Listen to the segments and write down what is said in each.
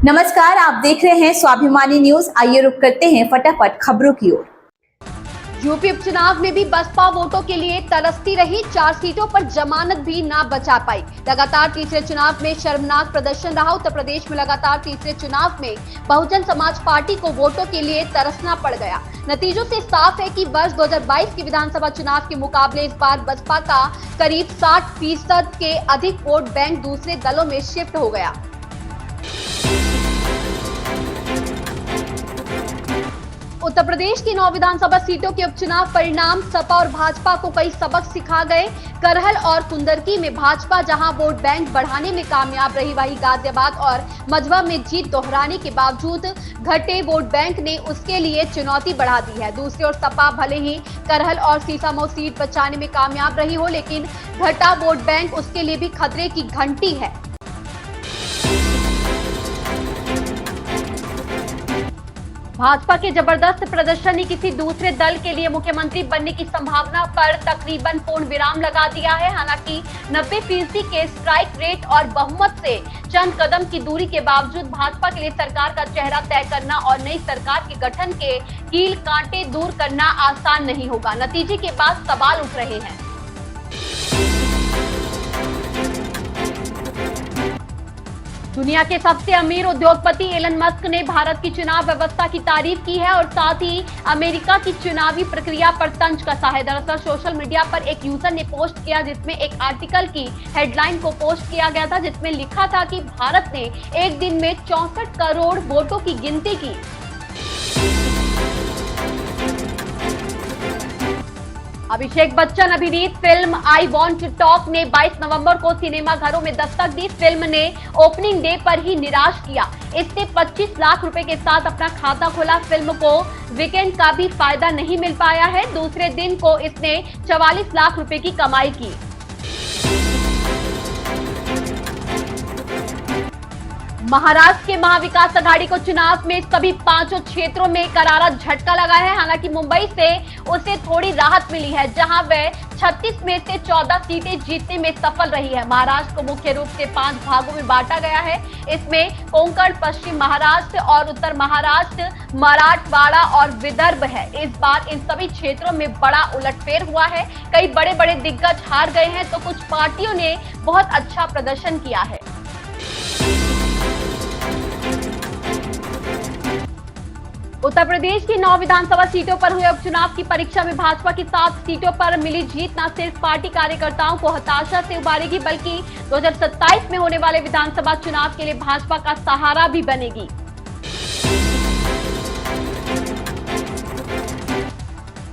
नमस्कार, आप देख रहे हैं स्वाभिमानी न्यूज। आइए रुक करते हैं फटाफट खबरों की ओर। यूपी उपचुनाव में भी बसपा वोटों के लिए तरसती रही, 4 सीटों पर जमानत भी ना बचा पाई। लगातार तीसरे चुनाव में शर्मनाक प्रदर्शन रहा। उत्तर प्रदेश में लगातार तीसरे चुनाव में बहुजन समाज पार्टी को वोटों के लिए तरसना पड़ गया। नतीजों से साफ है कि वर्ष 2022 के विधानसभा चुनाव के मुकाबले इस बार बसपा का करीब 60% के अधिक वोट बैंक दूसरे दलों में शिफ्ट हो गया। उत्तर प्रदेश की 9 विधानसभा सीटों के उपचुनाव परिणाम सपा और भाजपा को कई सबक सिखा गए। करहल और कुंदरकी में भाजपा जहां वोट बैंक बढ़ाने में कामयाब रही, वहीं गाजियाबाद और मझवा में जीत दोहराने के बावजूद घटे वोट बैंक ने उसके लिए चुनौती बढ़ा दी है। दूसरी ओर सपा भले ही करहल और सीसामऊ सीट बचाने में कामयाब रही हो, लेकिन घटा वोट बैंक उसके लिए भी खतरे की घंटी है। भाजपा के जबरदस्त प्रदर्शन ने किसी दूसरे दल के लिए मुख्यमंत्री बनने की संभावना पर तकरीबन पूर्ण विराम लगा दिया है। हालांकि 90% के स्ट्राइक रेट और बहुमत से चंद कदम की दूरी के बावजूद भाजपा के लिए सरकार का चेहरा तय करना और नई सरकार के गठन के कील कांटे दूर करना आसान नहीं होगा। नतीजे के बाद सवाल उठ रहे हैं। दुनिया के सबसे अमीर उद्योगपति एलन मस्क ने भारत की चुनाव व्यवस्था की तारीफ की है और साथ ही अमेरिका की चुनावी प्रक्रिया पर तंज कसा है। दरअसल सोशल मीडिया पर एक यूजर ने पोस्ट किया जिसमें एक आर्टिकल की हेडलाइन को पोस्ट किया गया था, जिसमें लिखा था कि भारत ने एक दिन में 64 करोड़ वोटों की गिनती की। अभिषेक बच्चन अभिनीत film I want to talk ने 22 नवंबर को सिनेमा घरों में दस्तक दी। फिल्म ने ओपनिंग डे पर ही निराश किया। इसने 25 लाख रुपए के साथ अपना खाता खोला। फिल्म को वीकेंड का भी फायदा नहीं मिल पाया है। दूसरे दिन को इसने 44 लाख रुपए की कमाई की। महाराष्ट्र के महाविकास आघाड़ी को चुनाव में सभी 5 क्षेत्रों में करारा झटका लगा है। हालांकि मुंबई से उसे थोड़ी राहत मिली है, जहां वह 36 में से 14 सीटें जीतने में सफल रही है। महाराष्ट्र को मुख्य रूप से 5 भागों में बांटा गया है। इसमें कोंकण, पश्चिम महाराष्ट्र और उत्तर महाराष्ट्र, मराठवाड़ा और विदर्भ है। इस बार इन सभी क्षेत्रों में बड़ा उलटफेर हुआ है। कई बड़े बड़े दिग्गज हार गए हैं तो कुछ पार्टियों ने बहुत अच्छा प्रदर्शन किया है। उत्तर प्रदेश की 9 विधानसभा सीटों पर हुए उपचुनाव की परीक्षा में भाजपा की 7 सीटों पर मिली जीत न सिर्फ पार्टी कार्यकर्ताओं को हताशा से उबारेगी, बल्कि 2027 में होने वाले विधानसभा चुनाव के लिए भाजपा का सहारा भी बनेगी।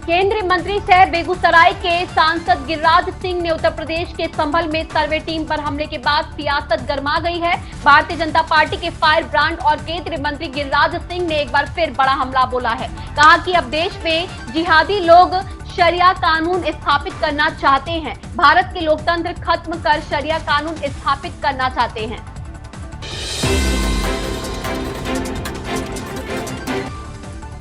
केंद्रीय मंत्री सह बेगूसराय के सांसद गिरिराज सिंह ने उत्तर प्रदेश के संभल में सर्वे टीम पर हमले के बाद सियासत गर्मा गई है। भारतीय जनता पार्टी के फायर ब्रांड और केंद्रीय मंत्री गिरिराज सिंह ने एक बार फिर बड़ा हमला बोला है। कहा कि अब देश में जिहादी लोग शरिया कानून स्थापित करना चाहते हैं। भारत के लोकतंत्र खत्म कर शरिया कानून स्थापित करना चाहते हैं।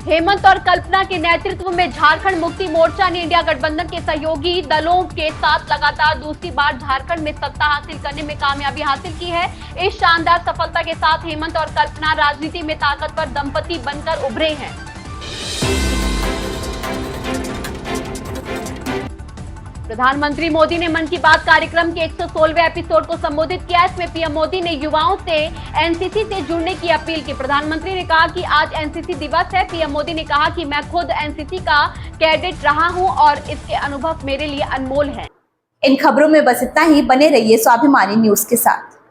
हेमंत और कल्पना के नेतृत्व में झारखंड मुक्ति मोर्चा ने इंडिया गठबंधन के सहयोगी दलों के साथ लगातार दूसरी बार झारखंड में सत्ता हासिल करने में कामयाबी हासिल की है। इस शानदार सफलता के साथ हेमंत और कल्पना राजनीति में ताकतवर दंपति बनकर उभरे हैं। प्रधानमंत्री मोदी ने मन की बात कार्यक्रम के 116वें एपिसोड को संबोधित किया। इसमें पीएम मोदी ने युवाओं से एनसीसी से जुड़ने की अपील की। प्रधानमंत्री ने कहा कि आज एनसीसी दिवस है। पीएम मोदी ने कहा कि मैं खुद एनसीसी का कैडेट रहा हूं और इसके अनुभव मेरे लिए अनमोल हैं। इन खबरों में बस इतना ही। बने रहिए स्वाभिमानी न्यूज के साथ।